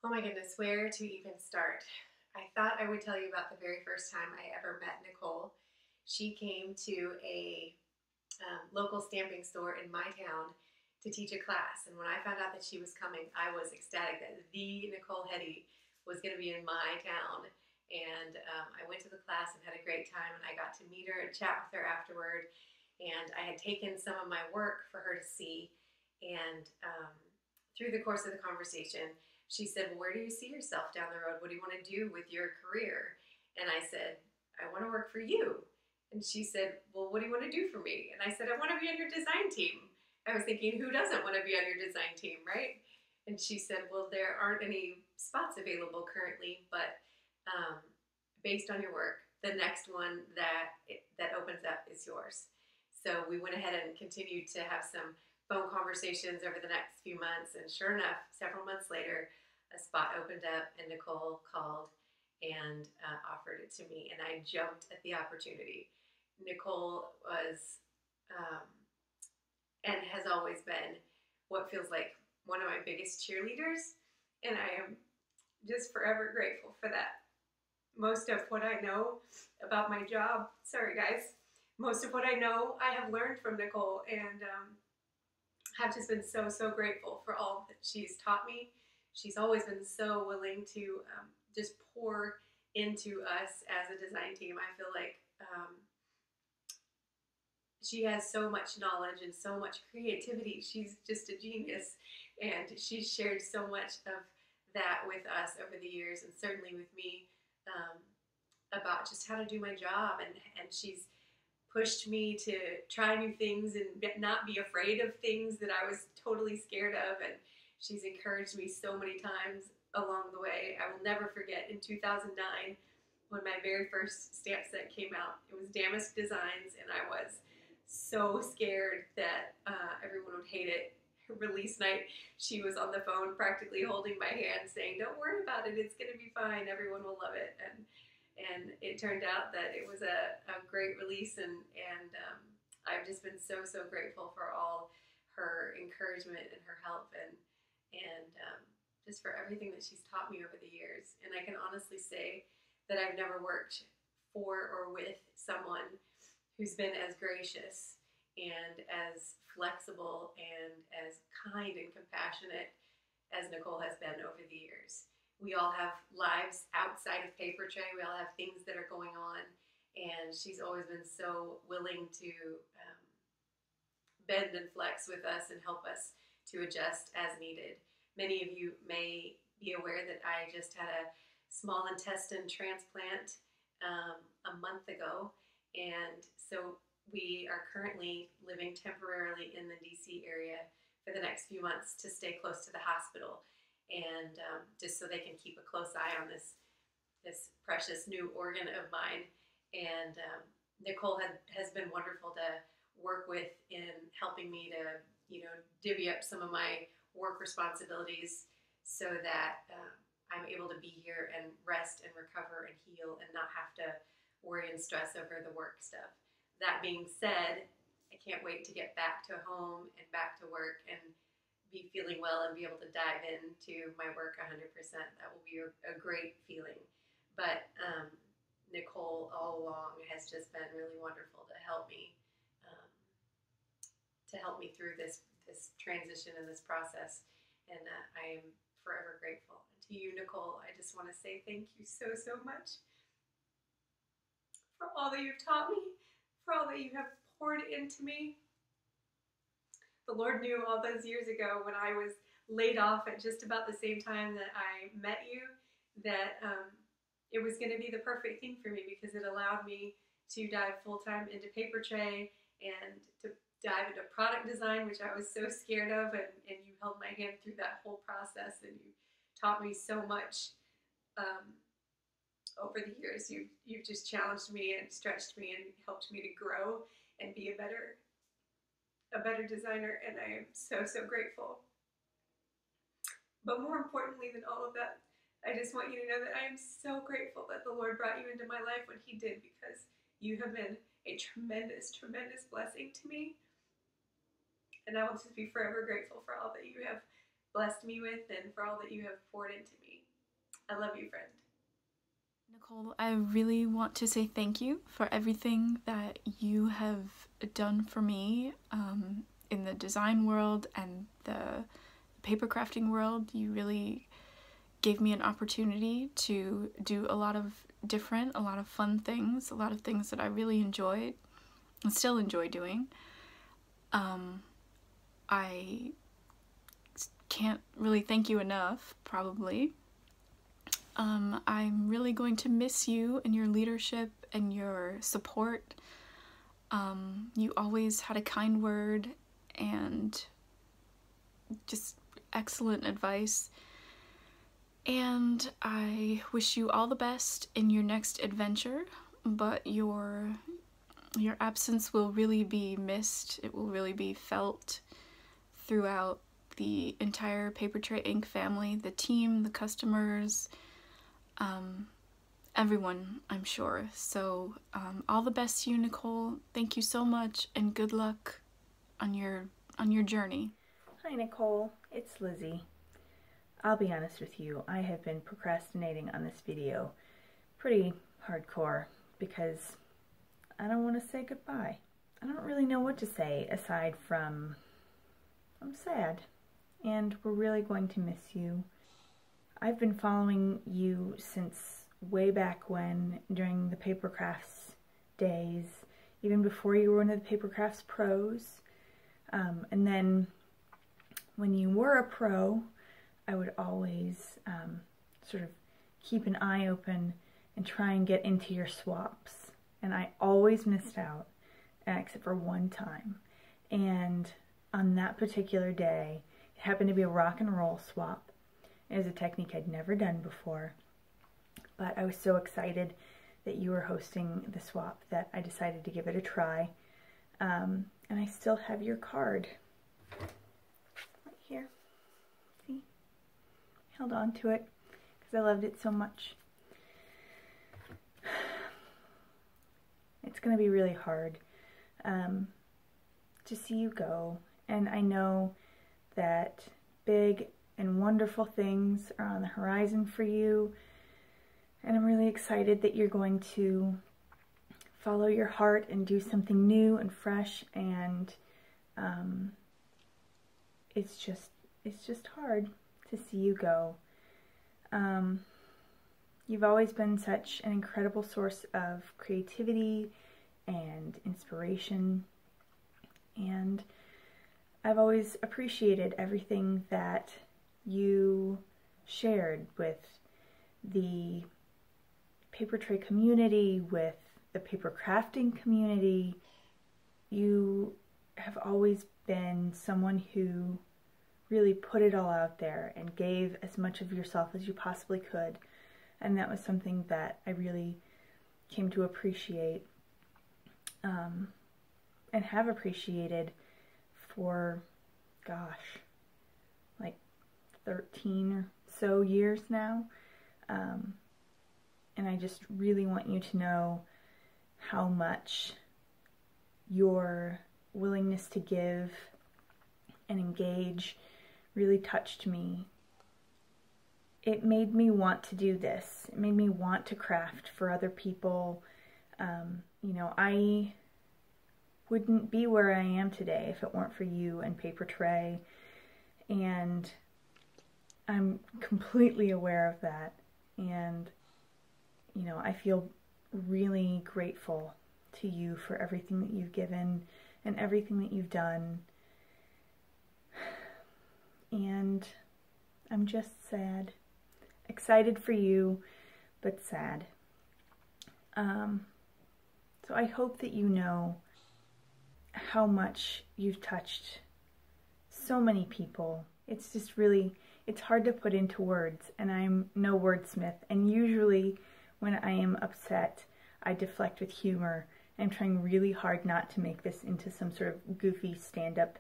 Oh my goodness, where to even start? I thought I would tell you about the very first time I ever met Nichole. She came to a local stamping store in my town to teach a class. And when I found out that she was coming, I was ecstatic that the Nichole Heady was going to be in my town. And I went to the class and had a great time, and I got to meet her and chat with her afterward. And I had taken some of my work for her to see. And through the course of the conversation, she said, "Well, where do you see yourself down the road? What do you want to do with your career?" And I said, "I want to work for you." And she said, "Well, what do you want to do for me?" And I said, "I want to be on your design team." I was thinking, who doesn't want to be on your design team, right? And she said, "Well, there aren't any spots available currently, but um, based on your work, the next one that opens up is yours." So we went ahead and continued to have some phone conversations over the next few months. And sure enough, several months later, a spot opened up and Nichole called and offered it to me. And I jumped at the opportunity. Nichole was um, and has always been what feels like one of my biggest cheerleaders. And I am just forever grateful for that. Most of what I know about my job, sorry guys, most of what I know I have learned from Nichole, and have just been so grateful for all that she's taught me. She's always been so willing to just pour into us as a design team. I feel like she has so much knowledge and so much creativity. She's just a genius, and she's shared so much of that with us over the years, and certainly with me, about just how to do my job. And she's pushed me to try new things and not be afraid of things that I was totally scared of. And she's encouraged me so many times along the way. I will never forget in 2009 when my very first stamp set came out. It was Damask Designs, and I was so scared that everyone would hate it. Release night, she was on the phone practically holding my hand saying, "Don't worry about it, it's going to be fine, everyone will love it." And it turned out that it was a great release, and I've just been so grateful for all her encouragement and her help, and just for everything that she's taught me over the years. And I can honestly say that I've never worked for or with someone who's been as gracious and as flexible and as kind and compassionate as Nichole has been over the years. We all have lives outside of Papertrey. We all have things that are going on, and she's always been so willing to bend and flex with us and help us to adjust as needed. Many of you may be aware that I just had a small intestine transplant a month ago, and so we are currently living temporarily in the DC area for the next few months to stay close to the hospital, and just so they can keep a close eye on this precious new organ of mine. And Nichole has been wonderful to work with in helping me to divvy up some of my work responsibilities so that I'm able to be here and rest and recover and heal and not have to worry and stress over the work stuff. That being said, I can't wait to get back to home and back to work and be feeling well and be able to dive into my work 100%. That will be a great feeling. But Nichole all along has just been really wonderful to help me through this transition and this process. And I am forever grateful. And to you, Nichole, I just want to say thank you so much for all that you've taught me, for all that you have poured into me. The Lord knew all those years ago when I was laid off at just about the same time that I met you that it was going to be the perfect thing for me, because it allowed me to dive full-time into Papertrey and to dive into product design, which I was so scared of, and you held my hand through that whole process, and you taught me so much over the years. You've just challenged me and stretched me and helped me to grow and be a better designer, and I am so grateful. But more importantly than all of that, I just want you to know that I am so grateful that the Lord brought you into my life when He did, because you have been a tremendous blessing to me, and I will just be forever grateful for all that you have blessed me with and for all that you have poured into me. I love you, friend. Nichole, I really want to say thank you for everything that you have done for me in the design world and the paper crafting world. You really gave me an opportunity to do a lot of fun things, a lot of things that I really enjoyed and still enjoy doing. I can't really thank you enough, probably. I'm really going to miss you and your leadership and your support. You always had a kind word and just excellent advice. And I wish you all the best in your next adventure, but your absence will really be missed. It will really be felt throughout the entire Papertrey Ink family, the team, the customers, everyone, I'm sure. So all the best to you, Nichole. Thank you so much, and good luck on your journey. Hi Nichole, it's Lizzie. I'll be honest with you, I have been procrastinating on this video pretty hardcore because I don't want to say goodbye. I don't really know what to say aside from I'm sad and we're really going to miss you. I've been following you since way back when, during the Paper Crafts days, even before you were one of the Paper Crafts pros. And then when you were a pro, I would always sort of keep an eye open and try and get into your swaps. And I always missed out, except for one time. And on that particular day, it happened to be a rock and roll swap. It was a technique I'd never done before, but I was so excited that you were hosting the swap that I decided to give it a try. And I still have your card right here. See? Held on to it because I loved it so much. It's going to be really hard to see you go, and I know that big and wonderful things are on the horizon for you, and I'm really excited that you're going to follow your heart and do something new and fresh, and it's just hard to see you go. You've always been such an incredible source of creativity and inspiration, and I've always appreciated everything that you shared with the Papertrey community, with the paper crafting community. You have always been someone who really put it all out there and gave as much of yourself as you possibly could, and that was something that I really came to appreciate and have appreciated for, gosh, like 13 or so years now. And I just really want you to know how much your willingness to give and engage really touched me. It made me want to do this. It made me want to craft for other people. You know, I wouldn't be where I am today if it weren't for you and Papertrey, and I'm completely aware of that. And you know, I feel really grateful to you for everything that you've given and everything that you've done. And I'm just sad. Excited for you, but sad. So I hope that you know how much you've touched so many people. It's just really, it's hard to put into words, and I'm no wordsmith, and usually when I am upset, I deflect with humor. I'm trying really hard not to make this into some sort of goofy stand-up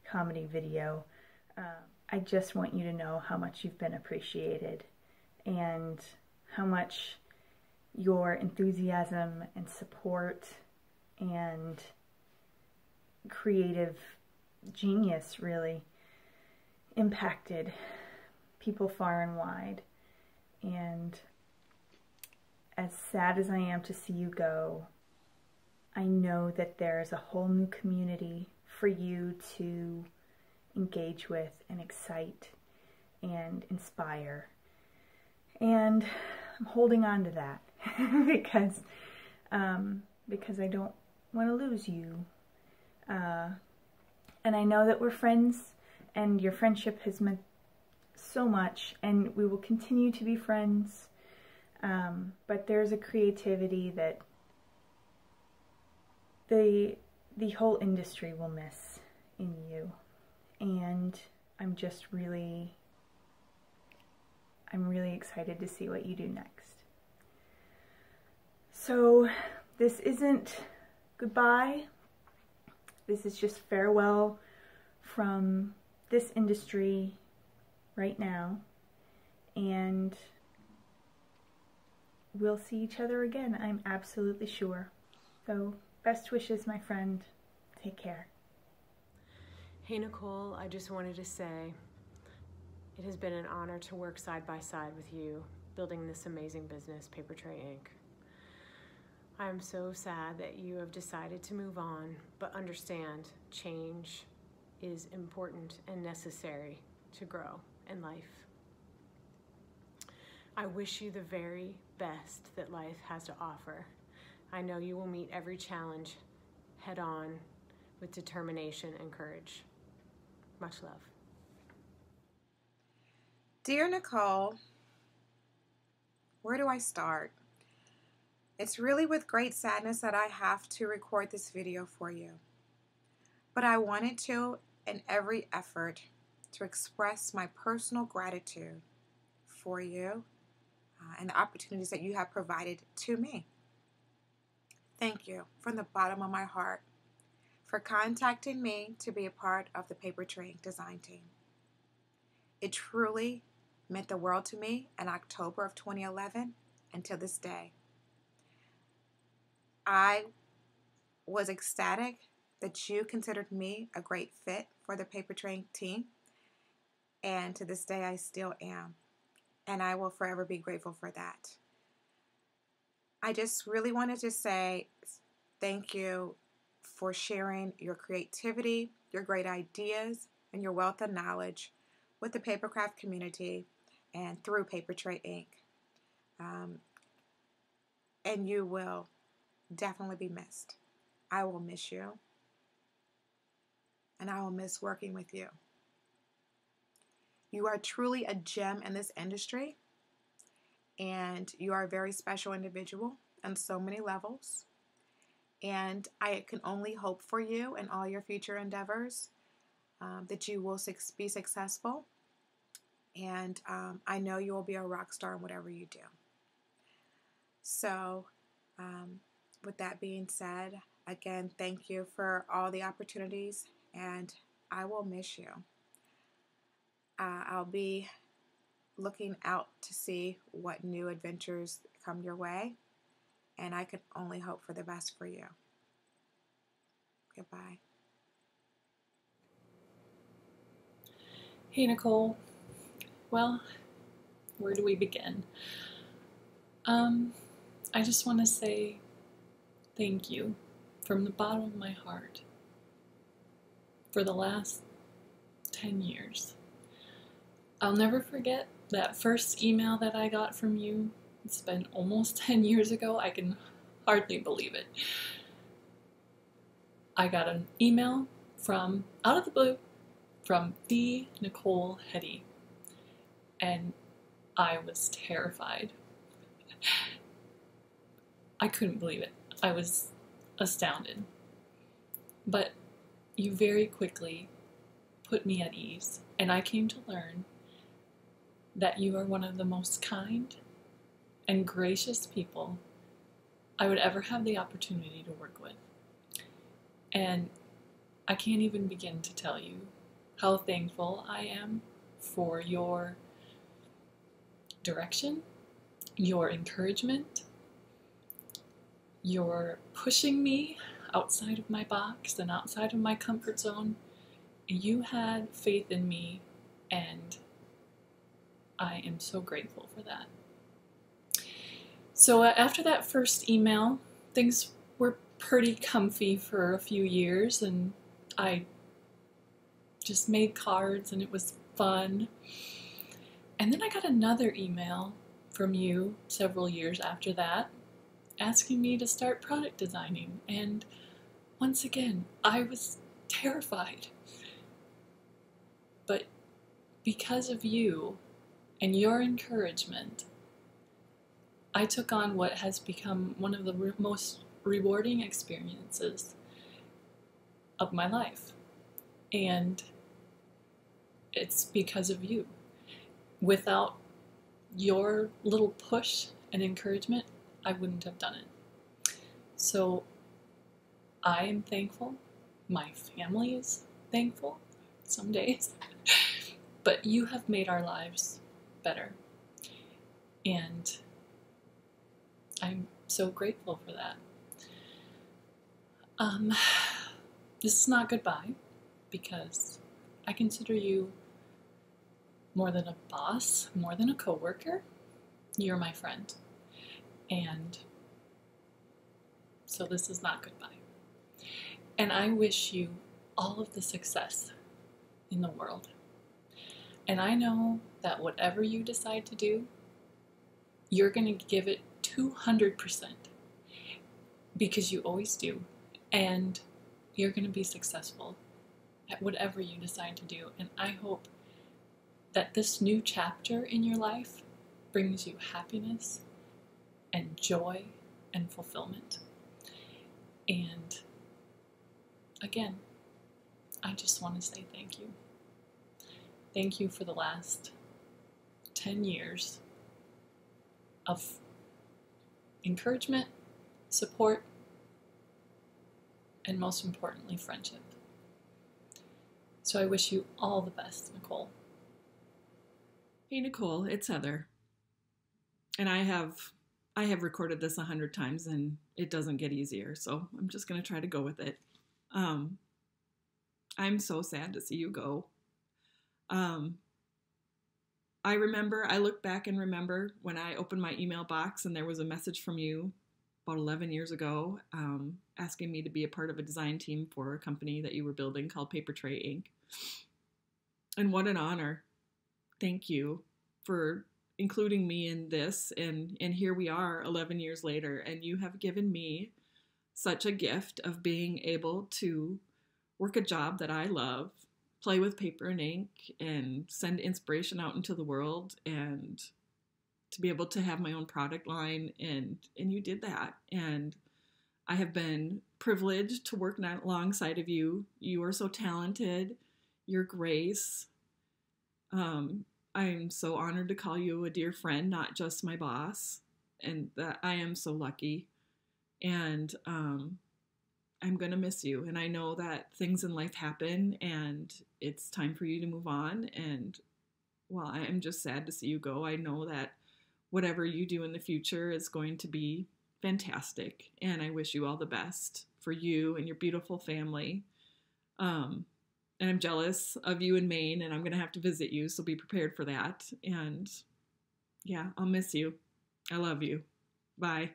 comedy video. I just want you to know how much you've been appreciated and how much your enthusiasm and support and creative genius really impacted people far and wide. And as sad as I am to see you go, I know that there's a whole new community for you to engage with and excite and inspire. And I'm holding on to that because I don't want to lose you. And I know that we're friends, and your friendship has meant so much, and we will continue to be friends. But there's a creativity that the whole industry will miss in you. And I'm really excited to see what you do next. So this isn't goodbye. This is just farewell from this industry right now. And we'll see each other again, I'm absolutely sure. So best wishes, my friend. Take care. Hey Nichole, I just wanted to say it has been an honor to work side by side with you, building this amazing business, Papertrey Ink. I am so sad that you have decided to move on, but understand change is important and necessary to grow in life. I wish you the very best that life has to offer. I know you will meet every challenge head on with determination and courage. Much love. Dear Nichole, where do I start? It's really with great sadness that I have to record this video for you. But I wanted to, in every effort, to express my personal gratitude for you and the opportunities that you have provided to me. Thank you from the bottom of my heart for contacting me to be a part of the Papertrey Ink design team. It truly meant the world to me in October of 2011 and to this day. I was ecstatic that you considered me a great fit for the Papertrey Ink team, and to this day I still am, and I will forever be grateful for that. I just really wanted to say thank you for sharing your creativity, your great ideas, and your wealth of knowledge with the papercraft community and through Papertrey Ink. And you will definitely be missed. I will miss you, and I will miss working with you. You are truly a gem in this industry, and you are a very special individual on so many levels. And I can only hope for you and all your future endeavors that you will be successful. And I know you will be a rock star in whatever you do. So with that being said, again, thank you for all the opportunities, and I will miss you. I'll be looking out to see what new adventures come your way, and I can only hope for the best for you. Goodbye. Hey Nichole. Well, where do we begin? I just want to say thank you from the bottom of my heart for the last 10 years. I'll never forget that first email that I got from you. It's been almost 10 years ago. I can hardly believe it. I got an email from, out of the blue, from the Nichole Heady. And I was terrified. I couldn't believe it. I was astounded. But you very quickly put me at ease, and I came to learn that you are one of the most kind and gracious people I would ever have the opportunity to work with. And I can't even begin to tell you how thankful I am for your direction, your encouragement, your pushing me outside of my box and outside of my comfort zone. You had faith in me, And I am so grateful for that. So after that first email, things were pretty comfy for a few years, and I just made cards and it was fun. And then I got another email from you several years after that asking me to start product designing. And once again, I was terrified. But because of you and your encouragement, I took on what has become one of the most rewarding experiences of my life. And it's because of you. Without your little push and encouragement, I wouldn't have done it. So I am thankful. My family is thankful some days. But you have made our lives better. And I'm so grateful for that. This is not goodbye, because I consider you more than a boss, more than a coworker. You're my friend. And so this is not goodbye. And I wish you all of the success in the world. And I know that whatever you decide to do, you're going to give it 200%, because you always do. And you're going to be successful at whatever you decide to do. And I hope that this new chapter in your life brings you happiness and joy and fulfillment. And again, I just want to say thank you. Thank you for the last 10 years of encouragement, support, and most importantly, friendship. So I wish you all the best, Nichole. Hey Nichole, it's Heather. And I have recorded this 100 times and it doesn't get easier, so I'm just going to try to go with it. I'm so sad to see you go. I look back and remember when I opened my email box and there was a message from you about 11 years ago asking me to be a part of a design team for a company that you were building called Papertrey Ink. And what an honor. Thank you for including me in this. And here we are 11 years later, and you have given me such a gift of being able to work a job that I love, play with paper and ink, and send inspiration out into the world, and to be able to have my own product line. And you did that. And I have been privileged to work alongside of you. You are so talented. Your grace. I'm so honored to call you a dear friend, not just my boss. And that I am so lucky. And I'm going to miss you. And I know that things in life happen and it's time for you to move on. And while I am just sad to see you go, I know that whatever you do in the future is going to be fantastic. And I wish you all the best for you and your beautiful family. And I'm jealous of you in Maine, and I'm going to have to visit you, so be prepared for that. And yeah, I'll miss you. I love you. Bye.